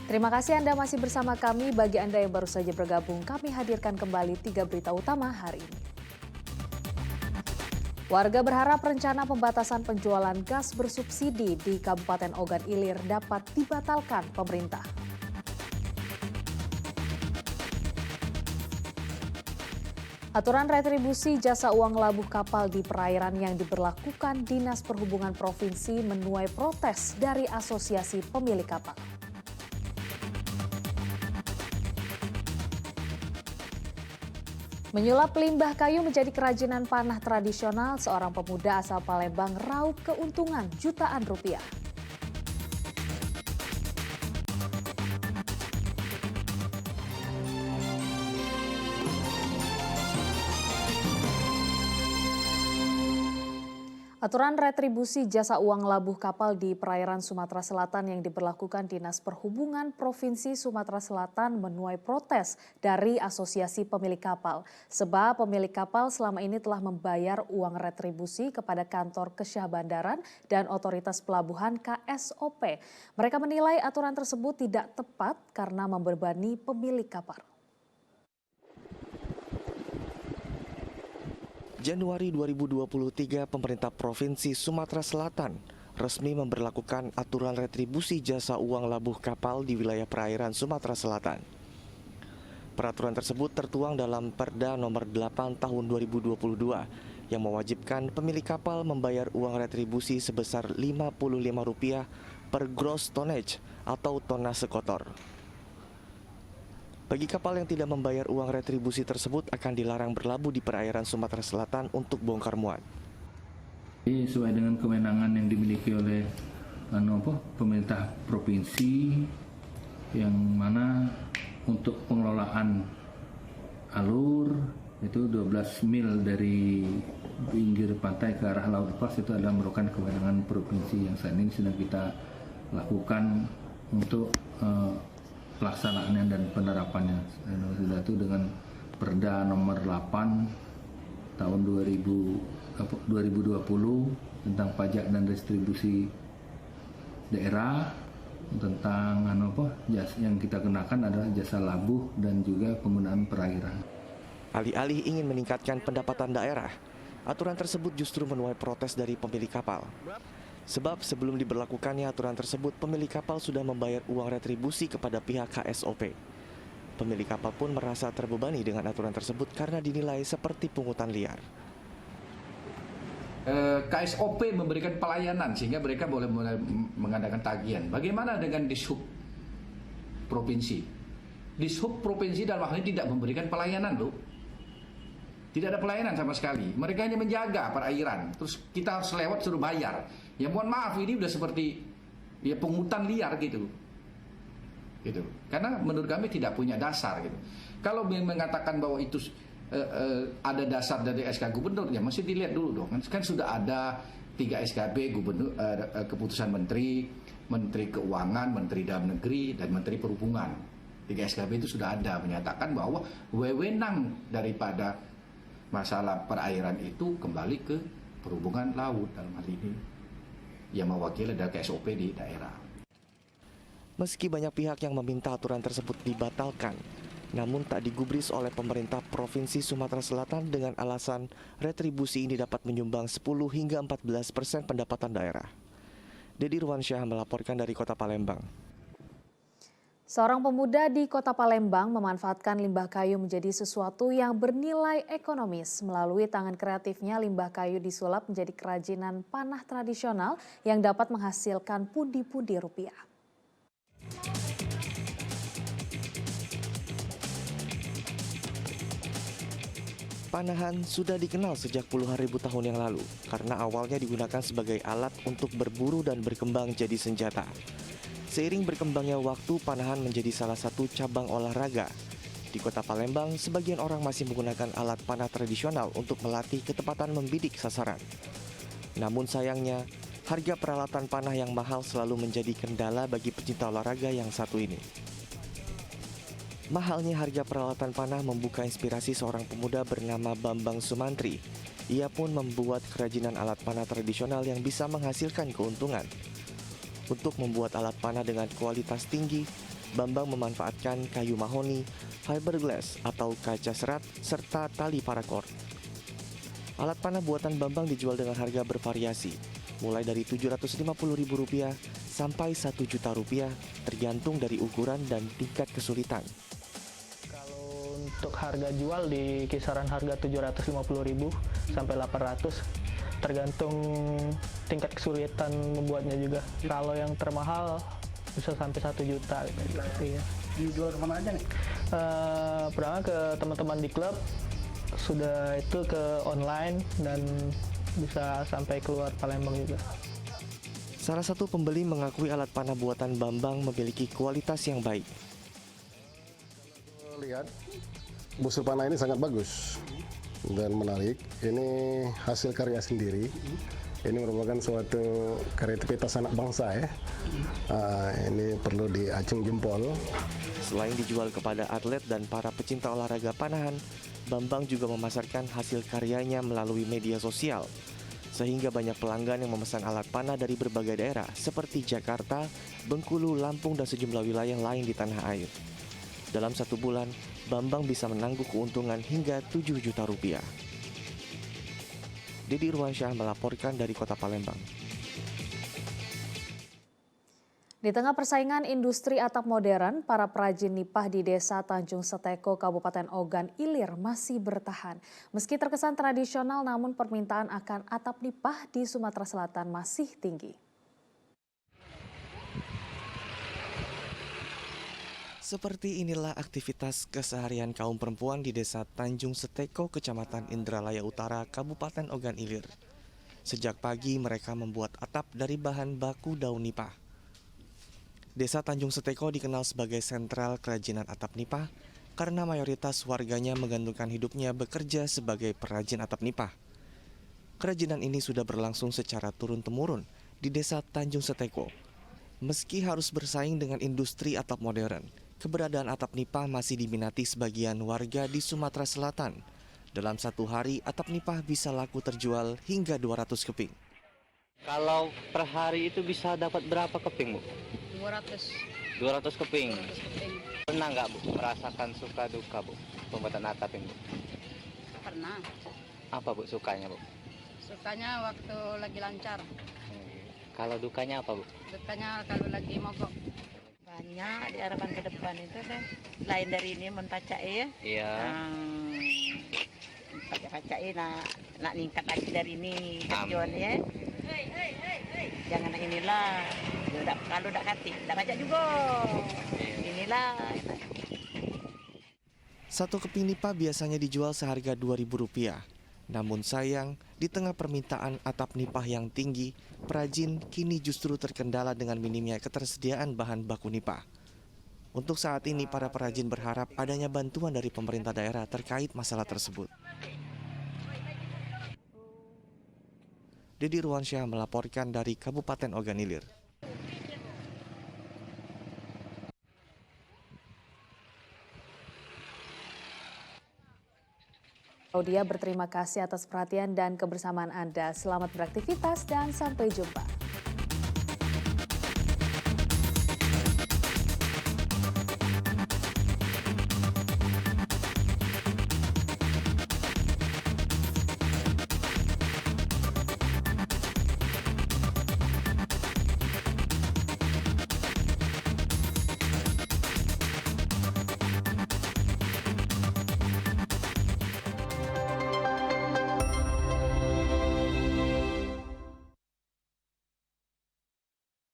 Terima kasih Anda masih bersama kami. Bagi Anda yang baru saja bergabung, kami hadirkan kembali 3 berita utama hari ini. Warga berharap rencana pembatasan penjualan gas bersubsidi di Kabupaten Ogan Ilir dapat dibatalkan pemerintah. Aturan retribusi jasa uang labuh kapal di perairan yang diberlakukan Dinas Perhubungan Provinsi menuai protes dari Asosiasi Pemilik Kapal. Menyulap limbah kayu menjadi kerajinan panah tradisional, seorang pemuda asal Palembang raup keuntungan jutaan rupiah. Aturan retribusi jasa uang labuh kapal di perairan Sumatera Selatan yang diberlakukan Dinas Perhubungan Provinsi Sumatera Selatan menuai protes dari Asosiasi Pemilik Kapal. Sebab pemilik kapal selama ini telah membayar uang retribusi kepada kantor Kesyah Bandaran dan Otoritas Pelabuhan KSOP. Mereka menilai aturan tersebut tidak tepat karena membebani pemilik kapal. Januari 2023, pemerintah Provinsi Sumatera Selatan resmi memberlakukan aturan retribusi jasa uang labuh kapal di wilayah perairan Sumatera Selatan. Peraturan tersebut tertuang dalam Perda Nomor 8 Tahun 2022 yang mewajibkan pemilik kapal membayar uang retribusi sebesar Rp55 per gross tonnage atau tonnase kotor. Bagi kapal yang tidak membayar uang retribusi tersebut akan dilarang berlabuh di perairan Sumatera Selatan untuk bongkar muat. Sesuai dengan kewenangan yang dimiliki oleh pemerintah provinsi, yang mana untuk pengelolaan alur itu 12 mil dari pinggir pantai ke arah laut lepas itu adalah merupakan kewenangan provinsi yang saat ini sedang kita lakukan untuk pelaksanaannya dan penerapannya. Sudah itu dengan Perda Nomor 8 Tahun 2020 tentang pajak dan distribusi daerah, tentang yang kita kenakan adalah jasa labuh dan juga penggunaan perairan. Alih-alih ingin meningkatkan pendapatan daerah, aturan tersebut justru menuai protes dari pemilik kapal. Sebab sebelum diberlakukannya aturan tersebut, pemilik kapal sudah membayar uang retribusi kepada pihak KSOP. Pemilik kapal pun merasa terbebani dengan aturan tersebut karena dinilai seperti pungutan liar. KSOP memberikan pelayanan sehingga mereka boleh mengadakan tagihan. Bagaimana dengan Dishub Provinsi? Dishub Provinsi dalam hal ini tidak memberikan pelayanan, loh. Tidak ada pelayanan sama sekali. Mereka hanya menjaga perairan. Terus kita harus lewat suruh bayar. Ya mohon maaf, ini udah seperti ya pungutan liar gitu. Karena menurut kami tidak punya dasar gitu. Kalau mengatakan bahwa itu ada dasar dari SK Gubernur, ya mesti dilihat dulu dong. Kan sudah ada 3 SKB Gubernur, keputusan Menteri, Menteri Keuangan, Menteri Dalam Negeri, dan Menteri Perhubungan. 3 SKB itu sudah ada menyatakan bahwa wewenang daripada masalah perairan itu kembali ke perhubungan laut dalam hal ini yang mewakili dari KSOP di daerah. Meski banyak pihak yang meminta aturan tersebut dibatalkan, namun tak digubris oleh pemerintah Provinsi Sumatera Selatan dengan alasan retribusi ini dapat menyumbang 10 hingga 14% pendapatan daerah. Dedi Ruwansyah melaporkan dari Kota Palembang. Seorang pemuda di Kota Palembang memanfaatkan limbah kayu menjadi sesuatu yang bernilai ekonomis. Melalui tangan kreatifnya, limbah kayu disulap menjadi kerajinan panah tradisional yang dapat menghasilkan pundi-pundi rupiah. Panahan sudah dikenal sejak puluhan ribu tahun yang lalu karena awalnya digunakan sebagai alat untuk berburu dan berkembang jadi senjata. Seiring berkembangnya waktu, panahan menjadi salah satu cabang olahraga. Di Kota Palembang, sebagian orang masih menggunakan alat panah tradisional untuk melatih ketepatan membidik sasaran. Namun sayangnya, harga peralatan panah yang mahal selalu menjadi kendala bagi pecinta olahraga yang satu ini. Mahalnya harga peralatan panah membuka inspirasi seorang pemuda bernama Bambang Sumantri. Ia pun membuat kerajinan alat panah tradisional yang bisa menghasilkan keuntungan. Untuk membuat alat panah dengan kualitas tinggi, Bambang memanfaatkan kayu mahoni, fiberglass atau kaca serat, serta tali parakor. Alat panah buatan Bambang dijual dengan harga bervariasi, mulai dari Rp750.000 sampai Rp1.000.000 tergantung dari ukuran dan tingkat kesulitan. Kalau untuk harga jual di kisaran harga 750.000 sampai 800, tergantung tingkat kesulitan membuatnya juga. Kalau yang termahal bisa sampai 1 juta gitu. Iya. Dijual kemana aja nih? Pertama ke teman-teman di klub, sudah itu ke online dan bisa sampai keluar Palembang juga. Salah satu pembeli mengakui alat panah buatan Bambang memiliki kualitas yang baik. Lihat, busur panah ini sangat bagus dan menarik. Ini hasil karya sendiri. Ini merupakan suatu kreativitas anak bangsa ya. Ini perlu diacung jempol. Selain dijual kepada atlet dan para pecinta olahraga panahan, Bambang juga memasarkan hasil karyanya melalui media sosial. Sehingga banyak pelanggan yang memesan alat panah dari berbagai daerah seperti Jakarta, Bengkulu, Lampung, dan sejumlah wilayah lain di tanah air. Dalam 1 bulan, Bambang bisa menangguh keuntungan hingga Rp7 juta. Dedi Irwansyah melaporkan dari Kota Palembang. Di tengah persaingan industri atap modern, para perajin nipah di Desa Tanjung Seteko, Kabupaten Ogan Ilir masih bertahan. Meski terkesan tradisional, namun permintaan akan atap nipah di Sumatera Selatan masih tinggi. Seperti inilah aktivitas keseharian kaum perempuan di Desa Tanjung Seteko, Kecamatan Indralaya Utara, Kabupaten Ogan Ilir. Sejak pagi mereka membuat atap dari bahan baku daun nipah. Desa Tanjung Seteko dikenal sebagai sentral kerajinan atap nipah karena mayoritas warganya menggantungkan hidupnya bekerja sebagai perajin atap nipah. Kerajinan ini sudah berlangsung secara turun-temurun di Desa Tanjung Seteko. Meski harus bersaing dengan industri atap modern, keberadaan atap nipah masih diminati sebagian warga di Sumatera Selatan. Dalam 1 hari, atap nipah bisa laku terjual hingga 200 keping. Kalau per hari itu bisa dapat berapa keping, Bu? 200 keping. Pernah nggak, Bu, merasakan suka duka, Bu, pembuatan atap ini, Bu? Pernah. Apa, Bu, sukanya, Bu? Sukanya waktu lagi lancar. Kalau dukanya apa, Bu? Dukanya kalau lagi mogok. Banyak di harapan ke depan itu kan. Lain dari ini mentacai ya. Iya. Pacai nak ningkat lagi dari ini tujuan ya. Jangan inilah. Kalau udah kati, udah baca juga. Inilah. 1 keping nipah biasanya dijual seharga Rp2.000. Namun sayang, di tengah permintaan atap nipah yang tinggi, perajin kini justru terkendala dengan minimnya ketersediaan bahan baku nipah. Untuk saat ini, para perajin berharap adanya bantuan dari pemerintah daerah terkait masalah tersebut. Dedi Irwansyah melaporkan dari Kabupaten Ogan Ilir. Claudia berterima kasih atas perhatian dan kebersamaan Anda. Selamat beraktivitas dan sampai jumpa.